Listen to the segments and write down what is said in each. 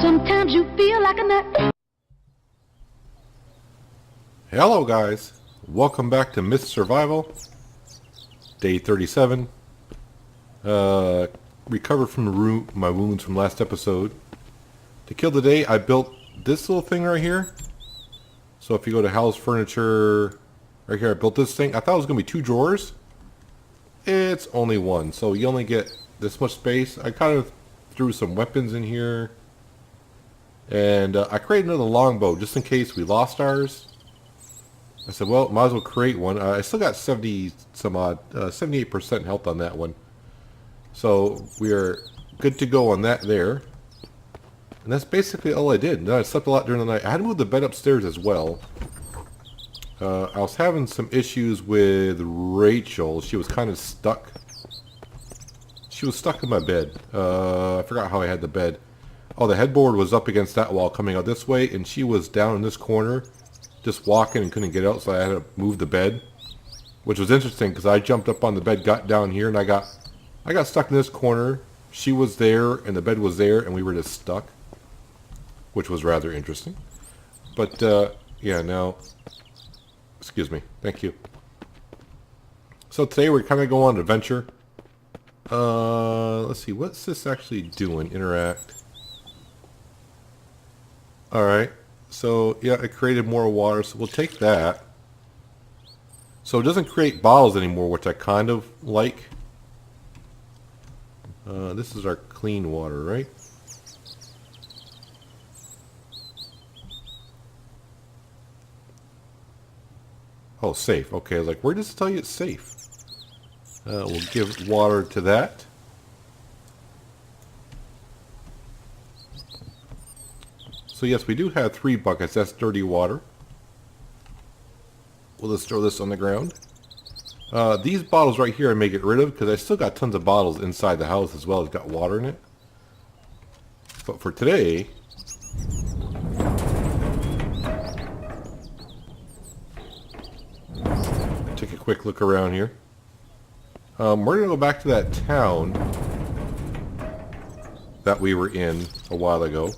Sometimes you feel like a nut. Hello guys, welcome back to Myth Survival, day 37. Recovered from my wounds from last episode. To kill the day, I built this little thing right here. So if you go to Hal's Furniture, right here I built this thing. I thought it was going to be 2 drawers. It's only 1, so you only get this much space. I kind of threw some weapons in here. And I created another longbow just in case we lost ours. I said, well, might as well create one. I still got 70 some odd, 78% health on that one. So we are good to go on that there. And that's basically all I did. I slept a lot during the night. I had to move the bed upstairs as well. I was having some issues with Rachel. She was kind of stuck. She was stuck in my bed. I forgot how I had the bed. Oh, the headboard was up against that wall coming out this way, and she was down in this corner, just walking and couldn't get out, so I had to move the bed. Which was interesting, because I jumped up on the bed, got down here, and I got stuck in this corner. She was there, and the bed was there, and we were just stuck. Which was rather interesting. But, yeah, now... Excuse me. Thank you. So today we're kind of going on an adventure. Let's see. What's this actually doing? Interact. Alright. So, yeah, it created more water, so we'll take that. So it doesn't create bottles anymore, which I kind of like. This is our clean water, right? Oh, safe. Okay, I was like, where does it tell you it's safe? We'll give water to that. So yes, we do have 3 buckets. That's dirty water. We'll just throw this on the ground. These bottles right here I may get rid of because I still got tons of bottles inside the house as well. It's got water in it. But for today... Take a quick look around here. We're going to go back to that town that we were in a while ago.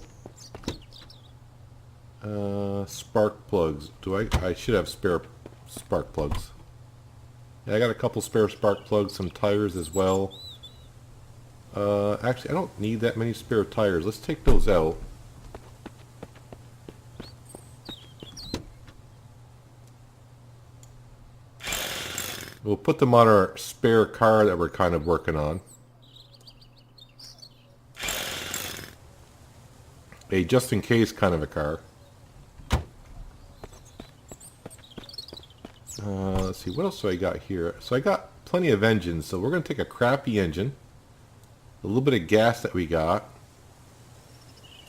Spark plugs. I should have spare spark plugs. Yeah, I got a couple spare spark plugs, some tires as well. Actually, I don't need that many spare tires. Let's take those out. We'll put them on our spare car that we're kind of working on. A just-in-case kind of a car. Let's see, what else do I got here? So I got plenty of engines, so we're going to take a crappy engine. A little bit of gas that we got.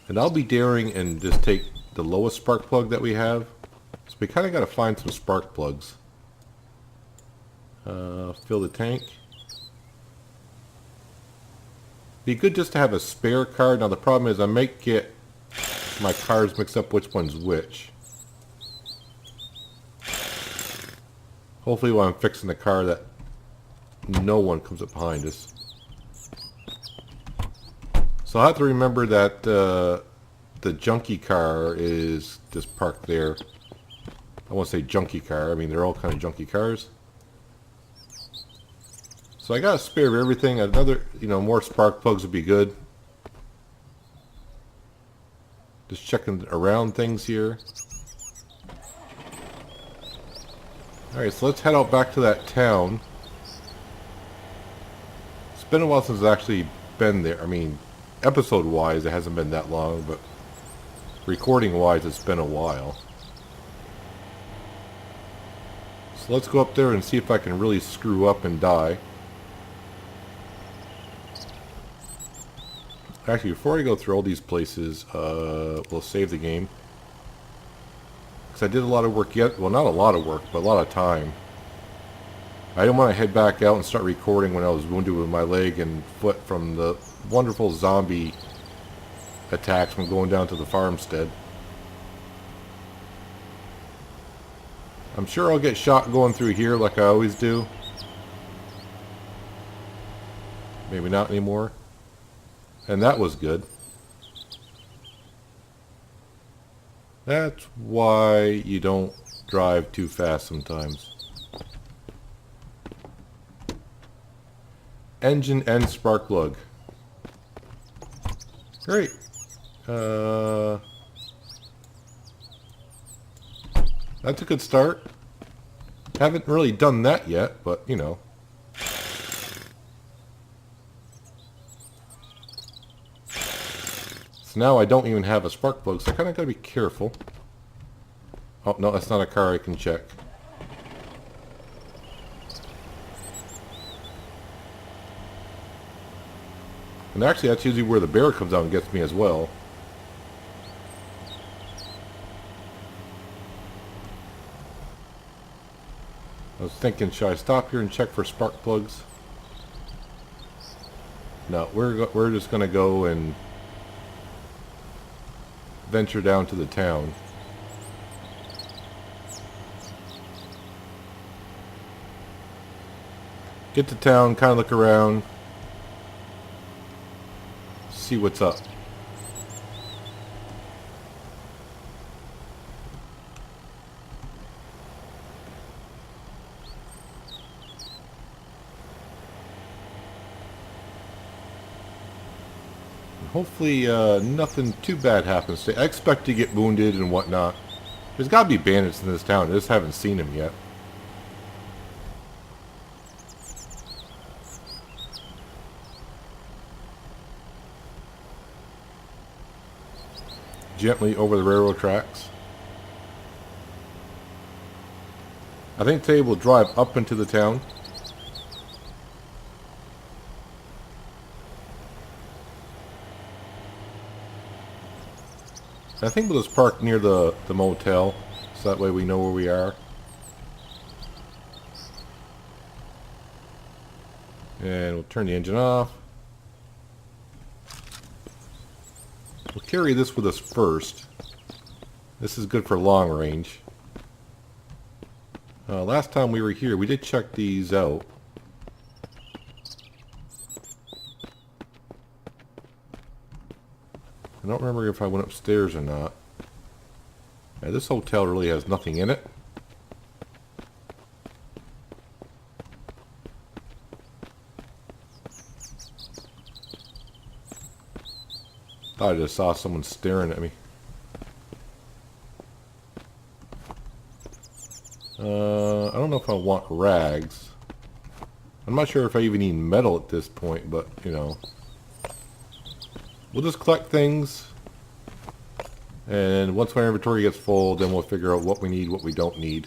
And I'll be daring and just take the lowest spark plug that we have. So we kind of got to find some spark plugs. Fill the tank. Be good just to have a spare car. Now the problem is I might get my cars mixed up which one's which. Hopefully while I'm fixing the car that no one comes up behind us. So I have to remember that the junkie car is just parked there. I won't say junkie car. I mean they're all kind of junkie cars. So I got a spare of everything. Another, more spark plugs would be good. Just checking around things here. Alright, so let's head out back to that town. It's been a while since I've actually been there. I mean, episode-wise, it hasn't been that long, but recording-wise, it's been a while. So let's go up there and see if I can really screw up and die. Actually, before I go through all these places, we'll save the game. Because I did a lot of work yet. Well, not a lot of work, but a lot of time. I didn't want to head back out and start recording when I was wounded with my leg and foot from the wonderful zombie attacks from going down to the farmstead. I'm sure I'll get shot going through here like I always do. Maybe not anymore. And that was good. That's why you don't drive too fast sometimes. Engine and spark plug. Great. That's a good start. Haven't really done that yet, but you know. So now I don't even have a spark plug, so I kind of gotta be careful. Oh, no, that's not a car I can check. And actually, that's usually where the bear comes out and gets me as well. I was thinking, should I stop here and check for spark plugs? No, we're just gonna go and venture down to the town. Get to town, kind of look around, see what's up. Hopefully nothing too bad happens. I expect to get wounded and whatnot. There's got to be bandits in this town. I just haven't seen them yet. Gently over the railroad tracks. I think today we'll drive up into the town. I think we'll just park near the motel, so that way we know where we are. And we'll turn the engine off. We'll carry this with us first. This is good for long range. Last time we were here, we did check these out. I don't remember if I went upstairs or not. Yeah, this hotel really has nothing in it. Thought I just saw someone staring at me. I don't know if I want rags. I'm not sure if I even need metal at this point, but, you know. We'll just collect things. And once my inventory gets full, then we'll figure out what we need, what we don't need.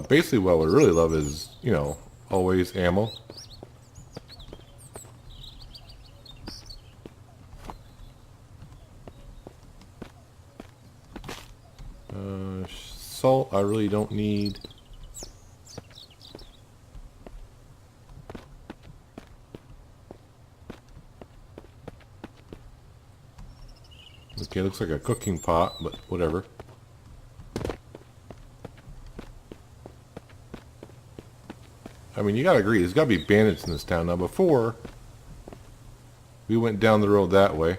Basically what we really love is, you know, always ammo. Salt I really don't need. Okay, looks like a cooking pot, but whatever. I mean, you gotta agree, there's gotta be bandits in this town. Now, before, we went down the road that way.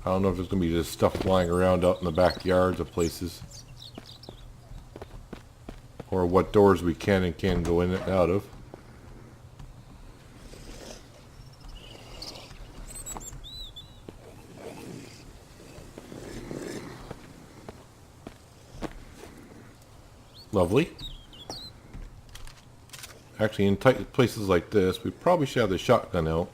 I don't know if there's gonna be just stuff flying around out in the backyards of places. Or what doors we can and can't go in and out of. Lovely. Actually, in tight places like this, we probably should have the shotgun out.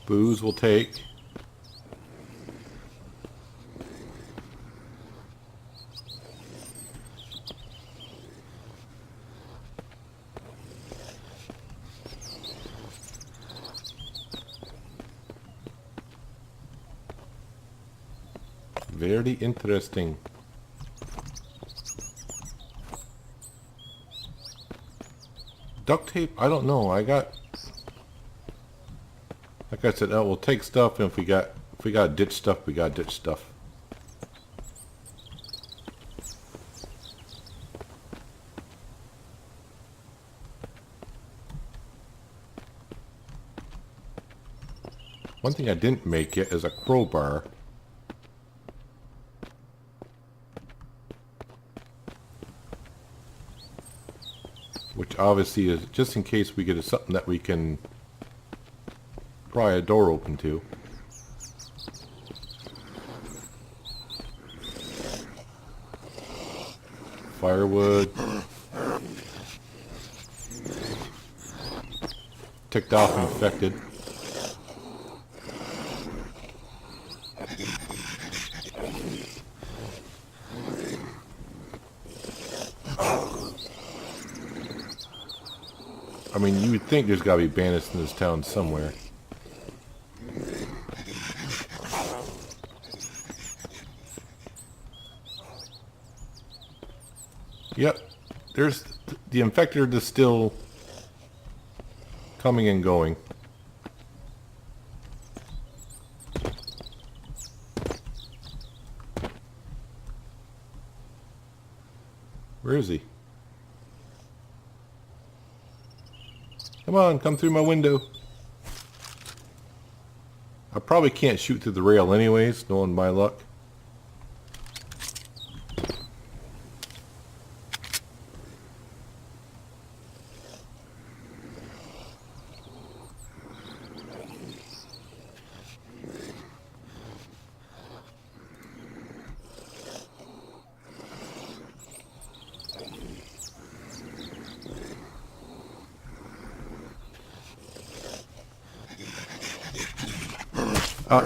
Booze will take. Very interesting. duct tape? I don't know. I got... Like I said, we'll take stuff, and if we got ditch stuff, we got ditch stuff. One thing I didn't make yet is a crowbar. Which obviously is just in case we get something that we can pry a door open to. Firewood. Ticked off and infected. I mean, you would think there's gotta be bandits in this town somewhere. Yep, there's the infector is still coming and going. Where is he? Come on, come through my window. I probably can't shoot through the rail anyways, knowing my luck.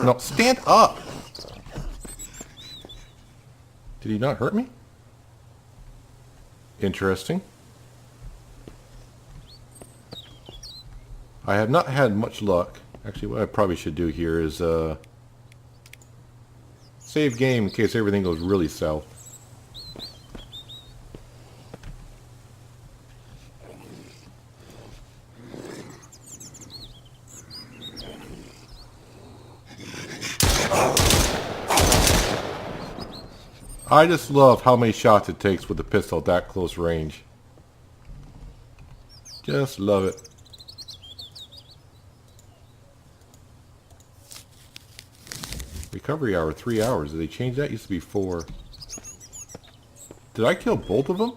No, stand up! Did he not hurt me? Interesting. I have not had much luck. Actually, what I probably should do here is save game in case everything goes really south. I just love how many shots it takes with the pistol at that close range. Just love it. Recovery hour, 3 hours. Did they change that? It used to be 4. Did I kill both of them?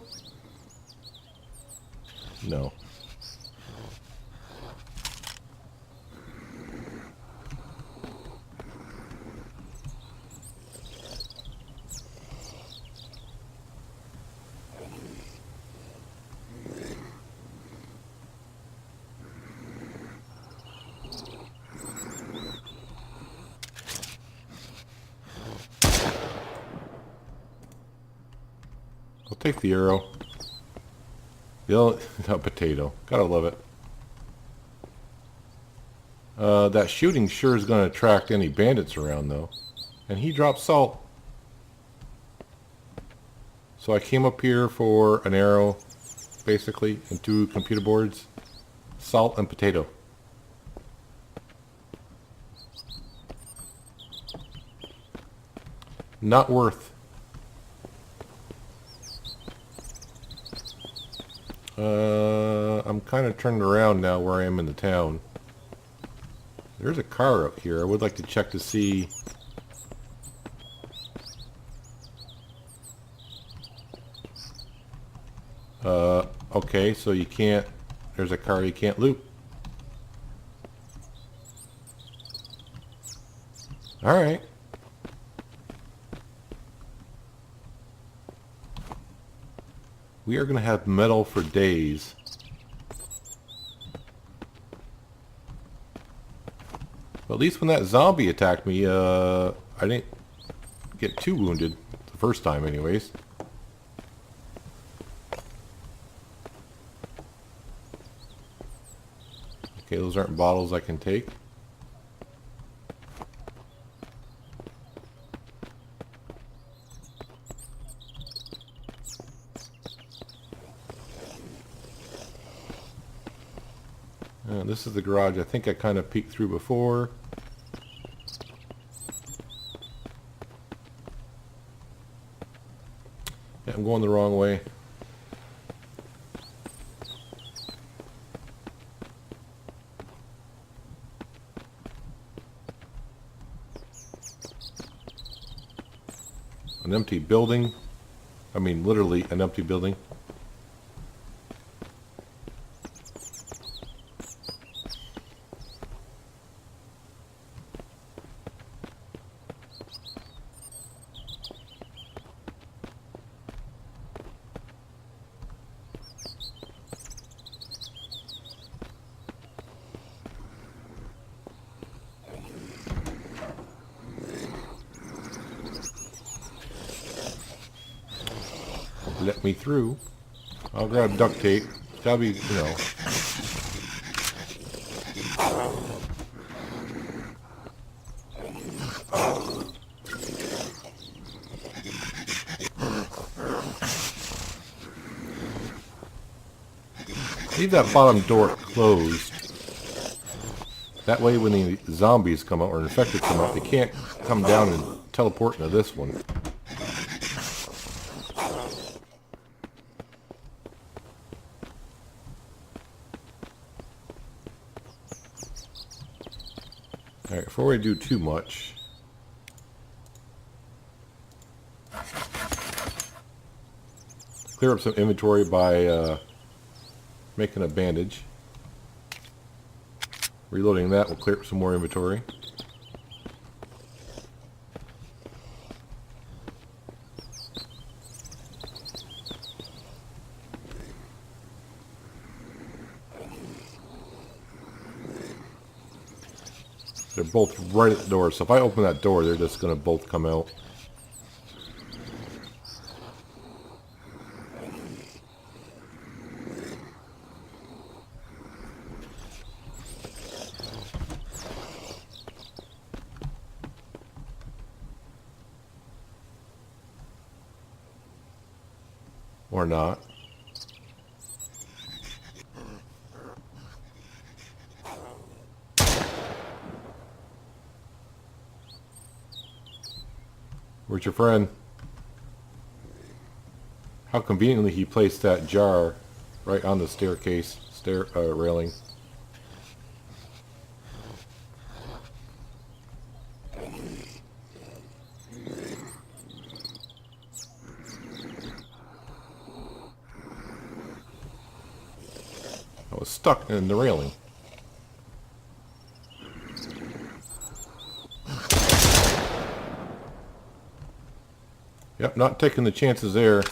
No. I'll take the arrow. The potato. Gotta love it. That shooting sure is going to attract any bandits around, though. And he dropped salt. So I came up here for an arrow, basically, and 2 computer boards. Salt and potato. Not worth. I'm kind of turned around now where I am in the town. There's a car up here. I would like to check to see. Okay, so you can't, there's a car you can't loot. Alright. We are going to have metal for days. But at least when that zombie attacked me, I didn't get too wounded. The first time anyways. Okay, those aren't bottles I can take. This is the garage I think I kind of peeked through before. Yeah, I'm going the wrong way. An empty building. I mean, literally an empty building. Let me through. I'll grab duct tape. It's gotta be, you know. Leave that bottom door closed. That way when the zombies come out or infected come out, they can't come down and teleport into this one. Alright, before we do too much, clear up some inventory by making a bandage. Reloading that will clear up some more inventory. They're both right at the door, so if I open that door, they're just going to both come out. Or not. Where's your friend? How conveniently he placed that jar right on the staircase railing. I was stuck in the railing. Yep, not taking the chances there.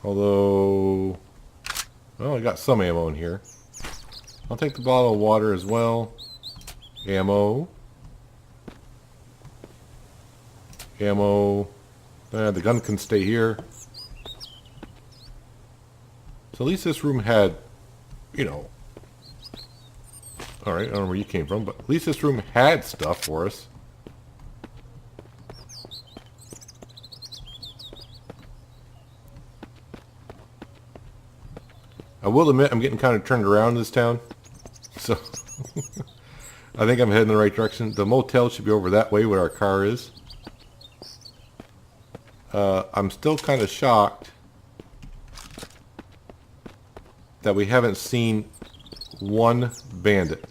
Although, well, I got some ammo in here. I'll take the bottle of water as well. Ammo. Ammo. The gun can stay here. So at least this room had, you know, alright, I don't know where you came from, but at least this room had stuff for us. I will admit I'm getting kind of turned around in this town. So, I think I'm heading in the right direction. The motel should be over that way where our car is. I'm still kind of shocked that we haven't seen one bandit.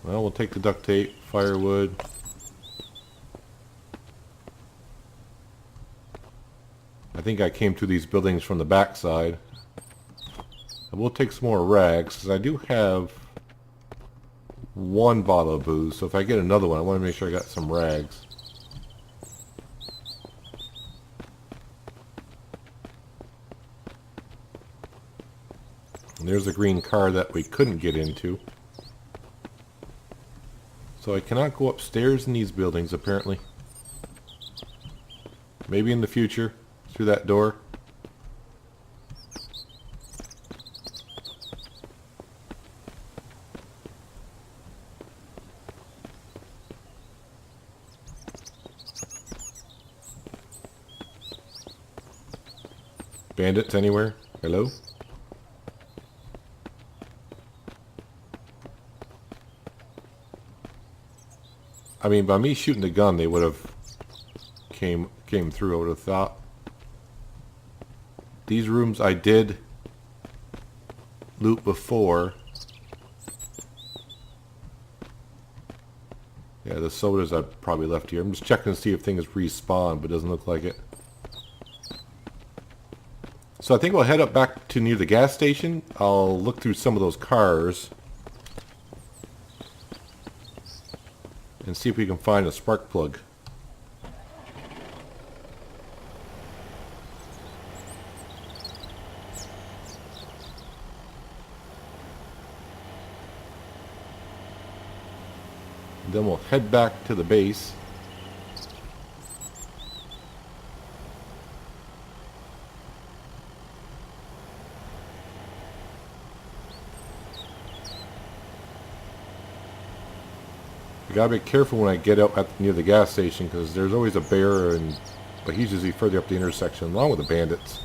Well, we'll take the duct tape, firewood. I think I came to these buildings from the back side. I will take some more rags, because I do have one bottle of booze, so if I get another one, I want to make sure I got some rags. And there's the green car that we couldn't get into. So I cannot go upstairs in these buildings, apparently. Maybe in the future, through that door. Bandits anywhere? Hello? I mean, by me shooting the gun, they would have came through, I would have thought. These rooms I did loot before. Yeah, the sodas I probably left here. I'm just checking to see if things respawn, but it doesn't look like it. So I think we'll head up back to near the gas station. I'll look through some of those cars and see if we can find a spark plug. Then we'll head back to the base. I gotta be careful when I get out near the gas station because there's always a bear, but he's usually further up the intersection along with the bandits.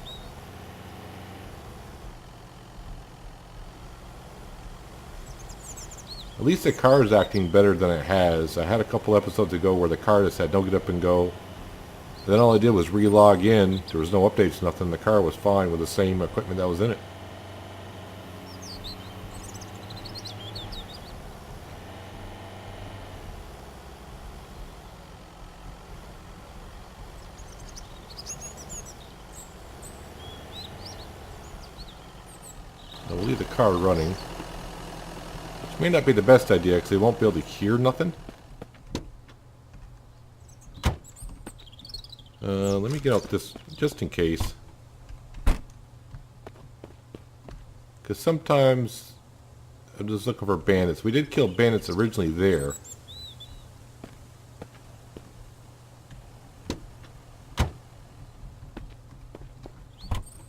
At least the car is acting better than it has. I had a couple episodes ago where the car just had no get up and go. And then all I did was re-log in. There was no updates, nothing. The car was fine with the same equipment that was in it. I'll leave the car running. Which may not be the best idea because they won't be able to hear nothing. Let me get out this just in case. Because sometimes I'm just looking for bandits. We did kill bandits originally there.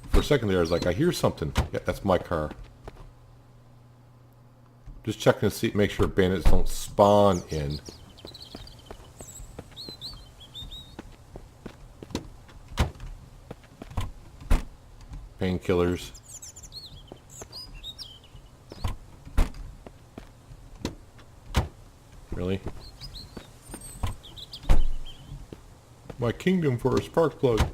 For a second there I was like, I hear something. Yeah, that's my car. Just checking to see, make sure bandits don't spawn in. Painkillers. Really? My kingdom for a spark plug.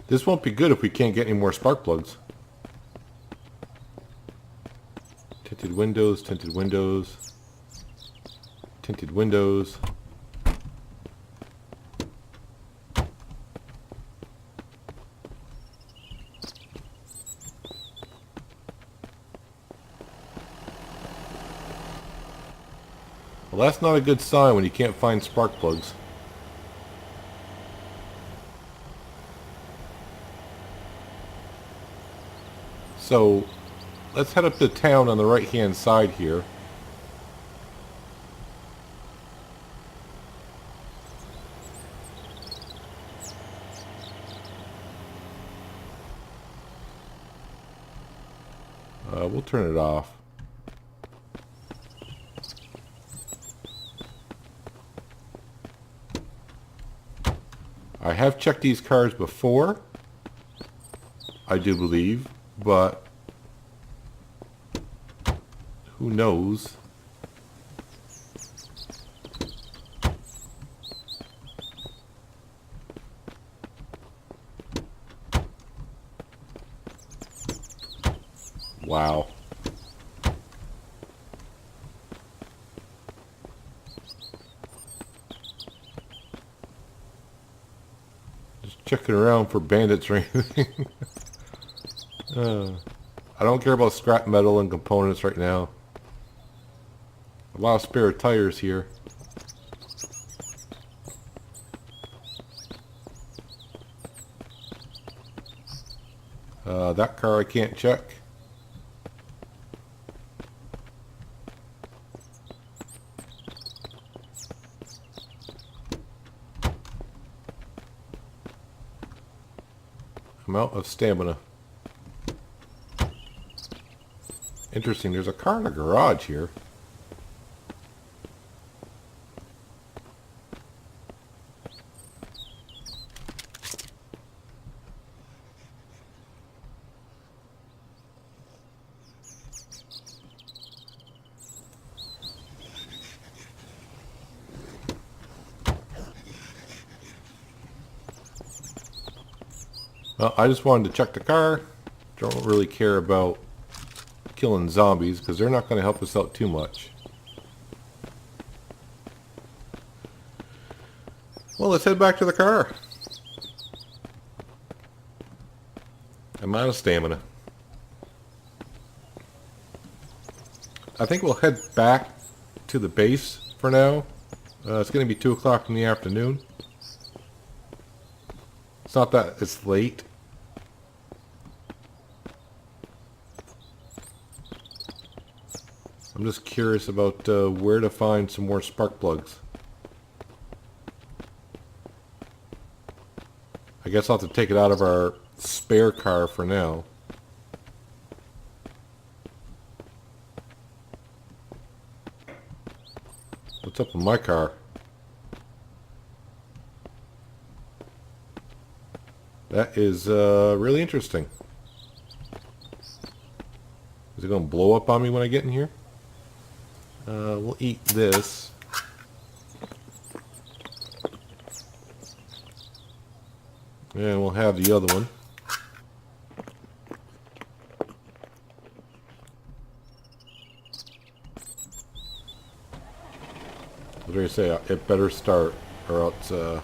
This won't be good if we can't get any more spark plugs. Tinted windows, tinted windows, tinted windows. Well, that's not a good sign when you can't find spark plugs. So, let's head up to town on the right-hand side here. We'll turn it off. I have checked these cars before, I do believe, but who knows? Wow. Just checking around for bandits or anything. I don't care about scrap metal and components right now. A lot of spare tires here. That car I can't check. I'm out of stamina. Interesting, there's a car in the garage here. Well, I just wanted to check the car. Don't really care about killing zombies because they're not going to help us out too much. Well, let's head back to the car. I'm out of stamina. I think we'll head back to the base for now. It's going to be 2 o'clock in the afternoon. It's not that it's late. I'm just curious about where to find some more spark plugs. I guess I'll have to take it out of our spare car for now. What's up with my car? That is really interesting. Is it going to blow up on me when I get in here? We'll eat this. And we'll have the other one. What do you say? It better start, or else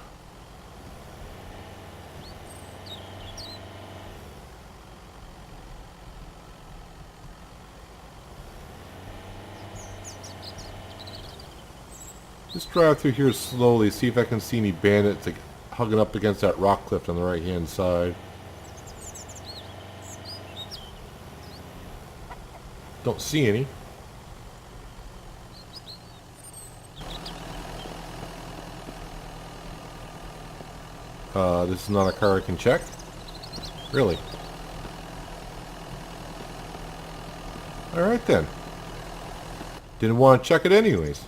just drive through here slowly, see if I can see any bandits hugging up against that rock cliff on the right hand side. Don't see any. This is not a car I can check? Really? Alright then. Didn't want to check it anyways.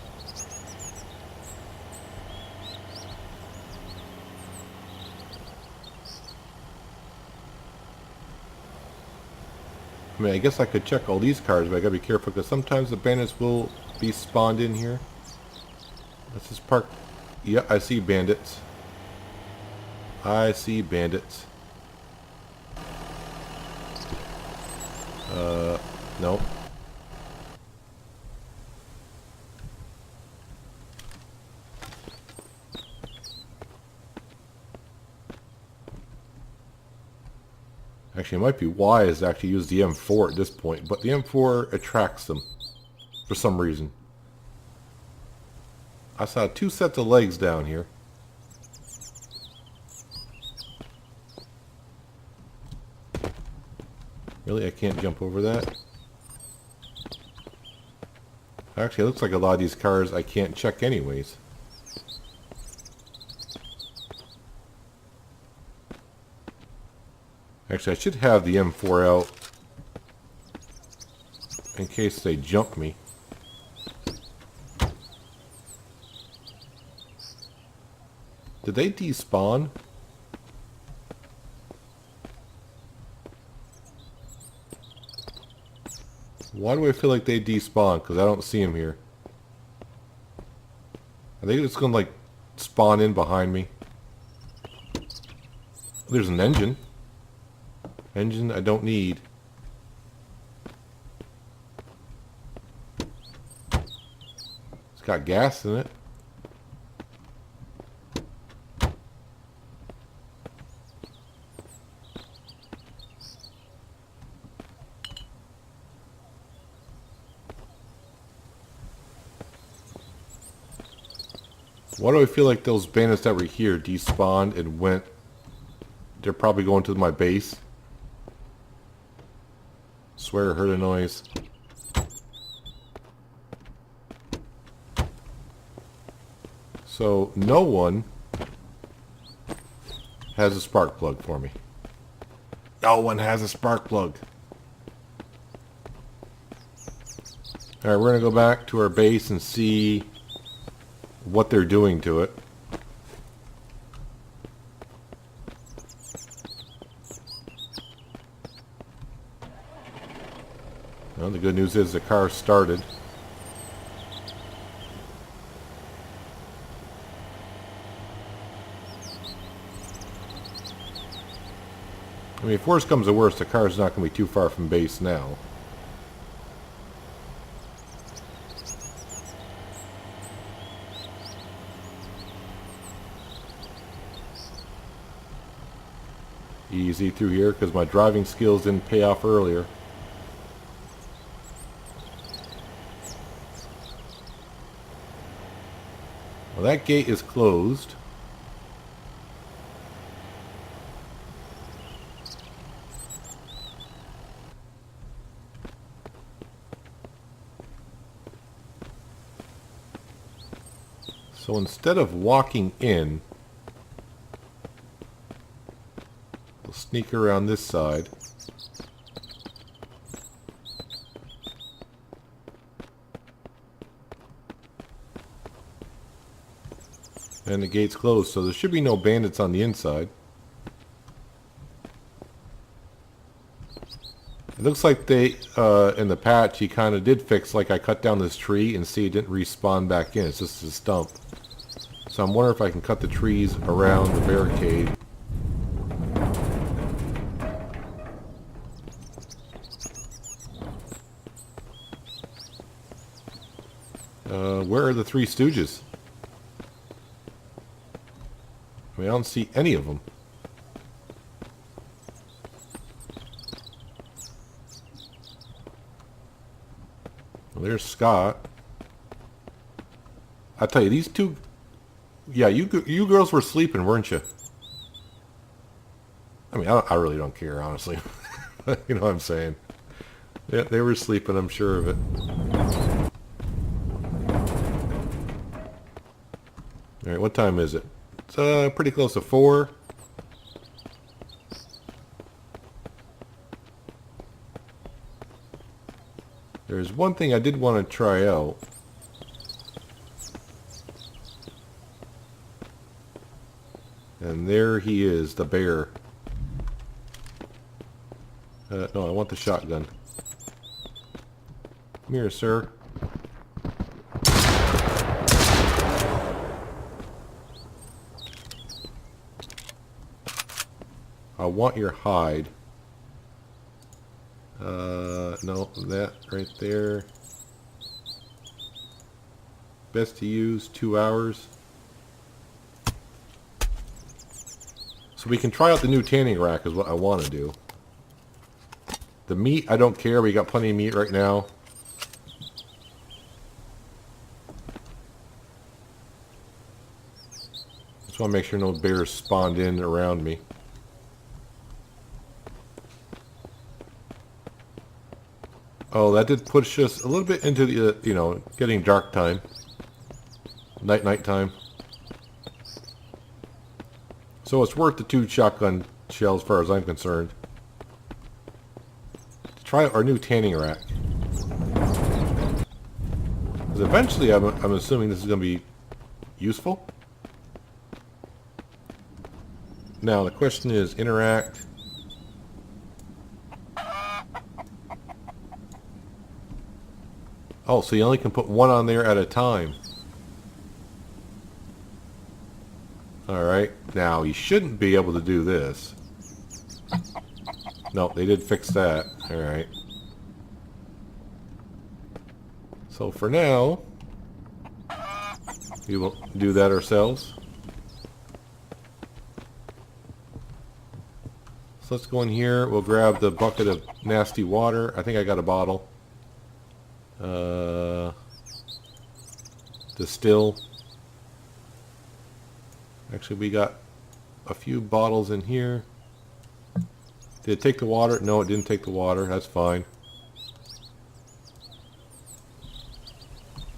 I mean, I guess I could check all these cars, but I gotta be careful because sometimes the bandits will be spawned in here. Let's just park. Yeah, I see bandits. I see bandits. No. Actually, it might be wise to actually use the M4 at this point, but the M4 attracts them for some reason. I saw 2 sets of legs down here. Really? I can't jump over that? Actually, it looks like a lot of these cars I can't check anyways. Actually, I should have the M4 out in case they jump me. Did they despawn? Why do I feel like they despawn? Because I don't see them here. I think it's going to like spawn in behind me. There's an engine. Engine I don't need. It's got gas in it. Why do I feel like those bandits that were here despawned and went? They're probably going to my base. Swear I heard a noise. So no one has a spark plug for me. No one has a spark plug. Alright, we're going to go back to our base and see what they're doing to it. Well, the good news is the car started. I mean, if worse comes to worse, the car's not going to be too far from base now. Easy through here because my driving skills didn't pay off earlier. Well, that gate is closed. So instead of walking in, we'll sneak around this side. And the gate's closed, so there should be no bandits on the inside. It looks like they, in the patch, he kind of did fix, like I cut down this tree and see it didn't respawn back in. It's just a stump. So I'm wondering if I can cut the trees around the barricade. Where are the Three Stooges? I mean, I don't see any of them. Well, there's Scott. I tell you, these two... Yeah, you girls were sleeping, weren't you? I mean, I really don't care, honestly. You know what I'm saying? Yeah, they were sleeping, I'm sure of it. Alright, what time is it? It's pretty close to 4. There's one thing I did want to try out. And there he is, the bear. No, I want the shotgun. Come here, sir. I want your hide. No, that right there. Best to use, 2 hours. So we can try out the new tanning rack is what I want to do. The meat, I don't care. We got plenty of meat right now. Just want to make sure no bears spawned in around me. Oh, that did push us a little bit into the, you know, getting dark time. Night time. So it's worth the 2 shotgun shells as far as I'm concerned. To try our new tanning rack. Because eventually I'm assuming this is going to be useful. Now the question is interact. Oh, so you only can put 1 on there at a time. Alright, now you shouldn't be able to do this. No, they did fix that. Alright. So for now, we will do that ourselves. So let's go in here, we'll grab the bucket of nasty water. I think I got a bottle. Distill. Actually, we got a few bottles in here. Did it take the water? No, it didn't take the water. That's fine.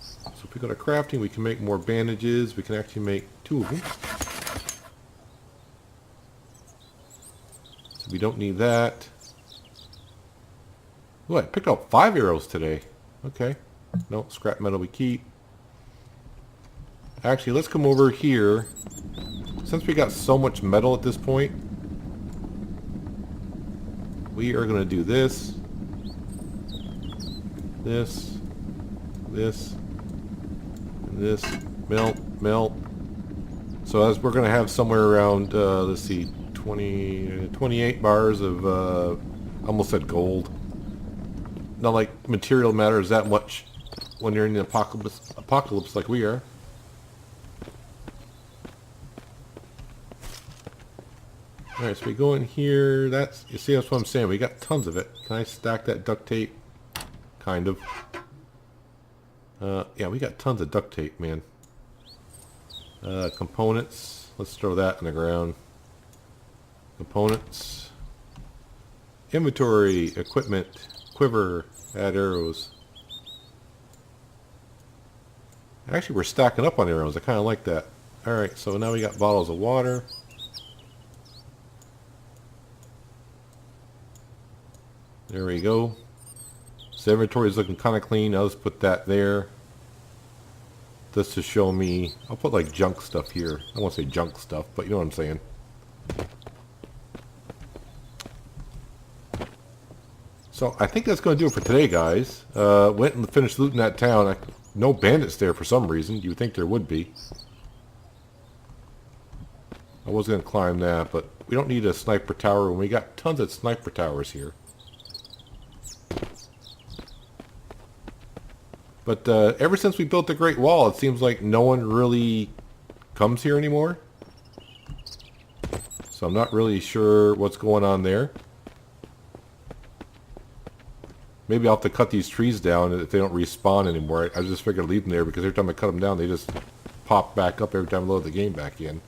So if we go to crafting, we can make more bandages. We can actually make 2 of them. We don't need that. Ooh, I picked up 5 arrows today. Okay. No, scrap metal we keep. Actually, let's come over here. Since we got so much metal at this point, we are going to do this. This. This. And this. Melt. Melt. So as we're going to have somewhere around, let's see, 28 bars of, I almost said gold. Not like material matters that much when you're in the apocalypse like we are. Alright, so we go in here. That's, you see, that's what I'm saying. We got tons of it. Can I stack that duct tape? Kind of. Yeah, we got tons of duct tape, man. Components. Let's throw that in the ground. Components. Inventory. Equipment. Quiver. Add arrows. Actually, we're stacking up on arrows. I kind of like that. Alright, so now we got bottles of water. There we go. So inventory is looking kind of clean. I'll just put that there. Just to show me. I'll put like junk stuff here. I won't say junk stuff, but you know what I'm saying. So I think that's going to do it for today, guys. Went and finished looting that town. No bandits there for some reason. You would think there would be. I was going to climb that, but we don't need a sniper tower, and we got tons of sniper towers here. But ever since we built the Great Wall, it seems like no one really comes here anymore. So I'm not really sure what's going on there. Maybe I'll have to cut these trees down if they don't respawn anymore. I just figured I'd leave them there because every time I cut them down, they just pop back up every time I load the game back in.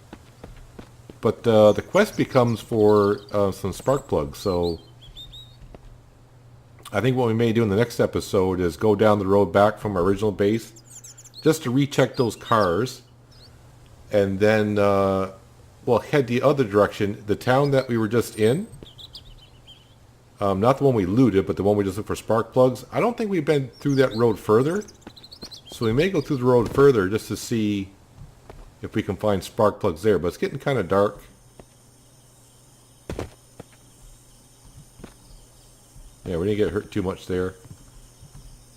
But the quest becomes for some spark plugs, so I think what we may do in the next episode is go down the road back from our original base just to recheck those cars, and then we'll head the other direction. The town that we were just in, not the one we looted, but the one we just looked for spark plugs. I don't think we've been through that road further, so we may go through the road further just to see if we can find spark plugs there, but it's getting kind of dark. Yeah, we didn't get hurt too much there.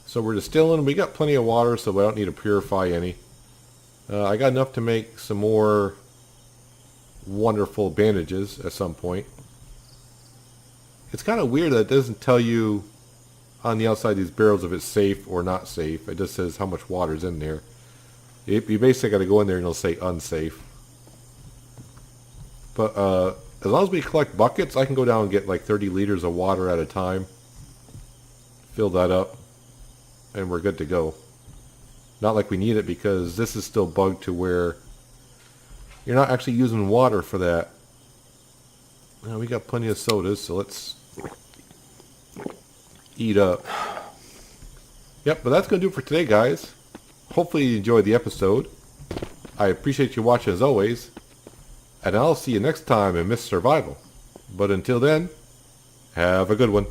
So we're distilling. We got plenty of water, so we don't need to purify any. I got enough to make some more wonderful bandages at some point. It's kind of weird that it doesn't tell you on the outside of these barrels if it's safe or not safe. It just says how much water's in there. You basically got to go in there and it'll say unsafe. But as long as we collect buckets, I can go down and get like 30 liters of water at a time. Fill that up, and we're good to go. Not like we need it because this is still bugged to where you're not actually using water for that. Now we got plenty of sodas, so let's eat up. Yep, but that's going to do it for today, guys. Hopefully you enjoyed the episode. I appreciate you watching as always. And I'll see you next time in Mist Survival. But until then, have a good one.